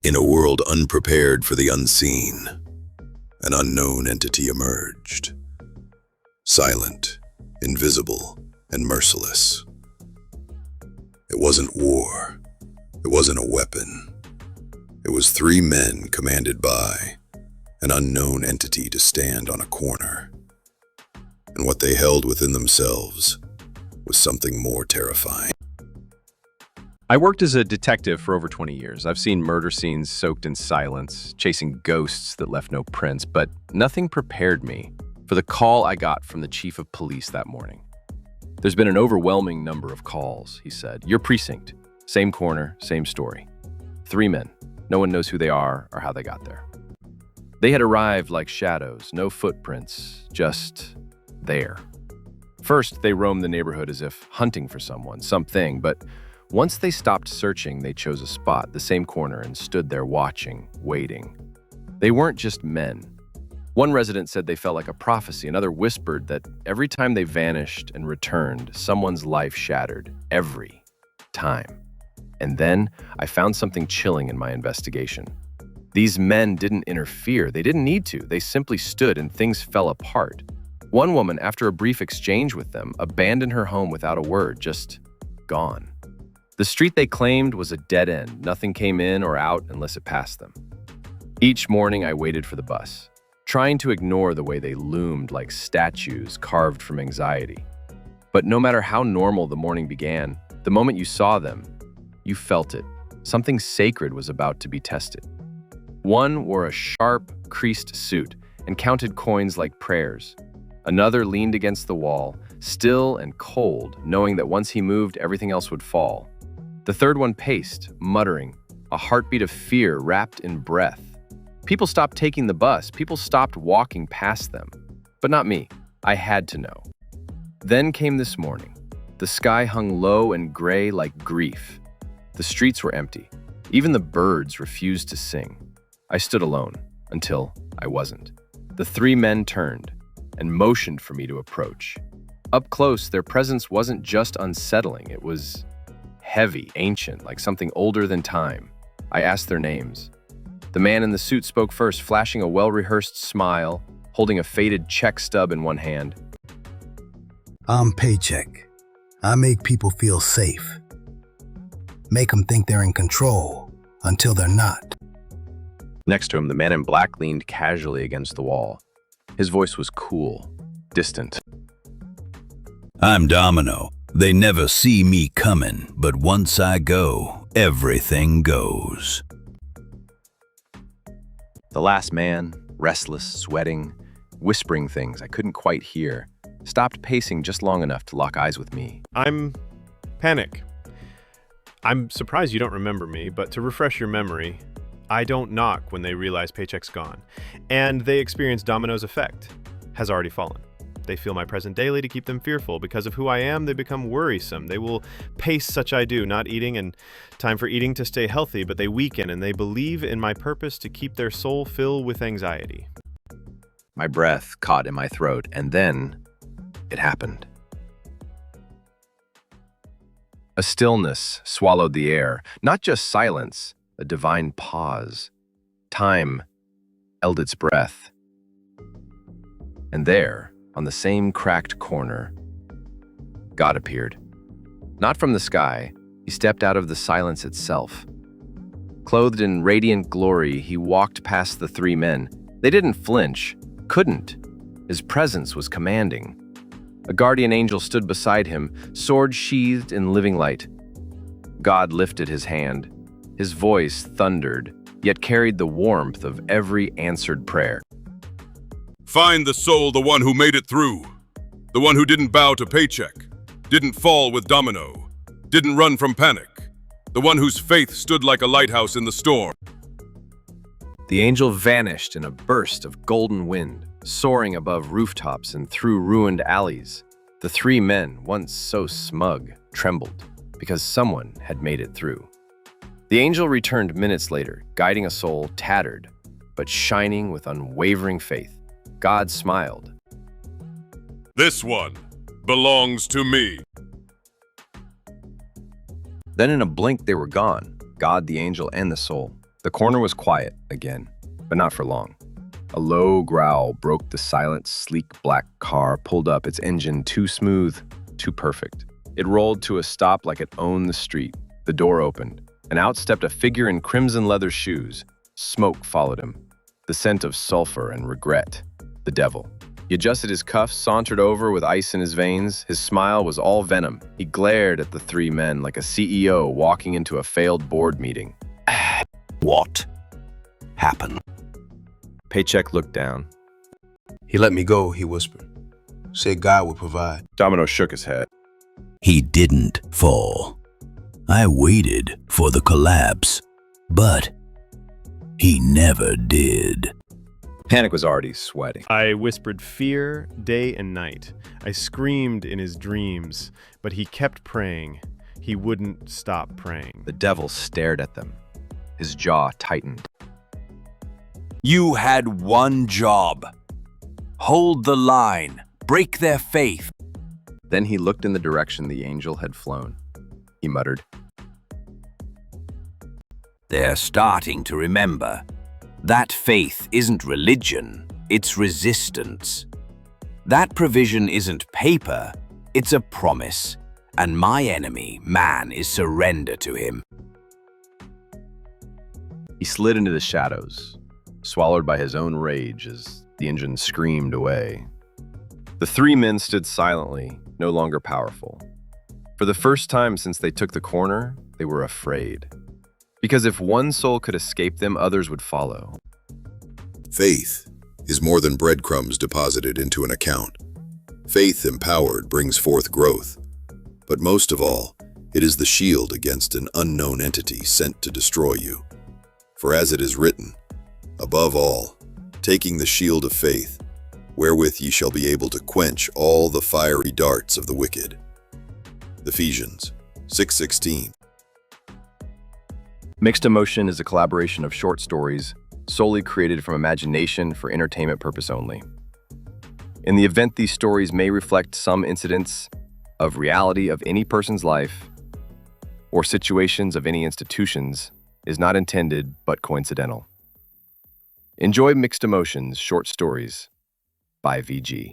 In a world unprepared for the unseen, an unknown entity emerged. Silent, invisible, and merciless. It wasn't war. It wasn't a weapon. It was three men commanded by an unknown entity to stand on a corner. And what they held within themselves was something more terrifying. I worked as a detective for over 20 years. I've seen murder scenes soaked in silence, chasing ghosts that left no prints, but nothing prepared me for the call I got from the chief of police that morning. There's been an overwhelming number of calls, he said. Your precinct, same corner, same story. Three men. No one knows who they are or how they got there. They had arrived like shadows, no footprints, just there. First, they roamed the neighborhood as if hunting for someone, something, but once they stopped searching, they chose a spot, the same corner, and stood there watching, waiting. They weren't just men. One resident said they felt like a prophecy. Another whispered that every time they vanished and returned, someone's life shattered. Every time. And then I found something chilling in my investigation. These men didn't interfere. They didn't need to. They simply stood and things fell apart. One woman, after a brief exchange with them, abandoned her home without a word, just gone. The street they claimed was a dead end. Nothing came in or out unless it passed them. Each morning I waited for the bus, trying to ignore the way they loomed like statues carved from anxiety. But no matter how normal the morning began, the moment you saw them, you felt it. Something sacred was about to be tested. One wore a sharp, creased suit and counted coins like prayers. Another leaned against the wall, still and cold, knowing that once he moved, everything else would fall. The third one paced, muttering, a heartbeat of fear wrapped in breath. People stopped taking the bus. People stopped walking past them. But not me. I had to know. Then came this morning. The sky hung low and gray like grief. The streets were empty. Even the birds refused to sing. I stood alone until I wasn't. The three men turned and motioned for me to approach. Up close, their presence wasn't just unsettling. It was heavy, ancient, like something older than time. I asked their names. The man in the suit spoke first, flashing a well-rehearsed smile, holding a faded check stub in one hand. I'm Paycheck. I make people feel safe. Make them think they're in control until they're not. Next to him, the man in black leaned casually against the wall. His voice was cool, distant. I'm Domino. They never see me coming, but once I go, everything goes. The last man, restless, sweating, whispering things I couldn't quite hear, stopped pacing just long enough to lock eyes with me. I'm Panic. I'm surprised you don't remember me, but to refresh your memory, I don't knock when they realize Paycheck's gone. And they experience Domino's effect, has already fallen. They feel my presence daily to keep them fearful. Because of who I am, they become worrisome. They will pace such I do, not eating and time for eating to stay healthy, but they weaken and they believe in my purpose to keep their soul filled with anxiety. My breath caught in my throat, and then it happened. A stillness swallowed the air, not just silence, a divine pause. Time held its breath. And there, on the same cracked corner, God appeared. Not from the sky, he stepped out of the silence itself. Clothed in radiant glory, he walked past the three men. They didn't flinch, couldn't. His presence was commanding. A guardian angel stood beside him, sword sheathed in living light. God lifted his hand. His voice thundered, yet carried the warmth of every answered prayer. Find the soul, the one who made it through. The one who didn't bow to Paycheck, didn't fall with Domino, didn't run from panic. The one whose faith stood like a lighthouse in the storm. The angel vanished in a burst of golden wind, soaring above rooftops and through ruined alleys. The three men, once so smug, trembled because someone had made it through. The angel returned minutes later, guiding a soul tattered, but shining with unwavering faith. God smiled. This one belongs to me. Then in a blink, they were gone, God, the angel, and the soul. The corner was quiet again, but not for long. A low growl broke the silent, sleek black car, pulled up, its engine too smooth, too perfect. It rolled to a stop like it owned the street. The door opened, and out stepped a figure in crimson leather shoes. Smoke followed him, the scent of sulfur and regret. The devil. He adjusted his cuffs, sauntered over with ice in his veins. His smile was all venom. He glared at the three men like a CEO walking into a failed board meeting. What happened? Paycheck looked down. He let me go, he whispered. Said God would provide. Domino shook his head. He didn't fall. I waited for the collapse, but he never did. Panic was already sweating. I whispered fear day and night. I screamed in his dreams, but he kept praying. He wouldn't stop praying. The devil stared at them. His jaw tightened. You had one job. Hold the line. Break their faith. Then he looked in the direction the angel had flown. He muttered, They're starting to remember. That faith isn't religion, it's resistance. That provision isn't paper, it's a promise. And my enemy, man, is surrender to him. He slid into the shadows, swallowed by his own rage as the engine screamed away. The three men stood silently, no longer powerful. For the first time since they took the corner, they were afraid. Because if one soul could escape them, others would follow. Faith is more than breadcrumbs deposited into an account. Faith empowered brings forth growth. But most of all, it is the shield against an unknown entity sent to destroy you. For as it is written, above all, taking the shield of faith, wherewith ye shall be able to quench all the fiery darts of the wicked. Ephesians 6:16. Mixed Emotion is a collaboration of short stories solely created from imagination for entertainment purpose only. In the event these stories may reflect some incidents of reality of any person's life or situations of any institutions, is not intended but coincidental. Enjoy Mixed Emotions short stories by VG.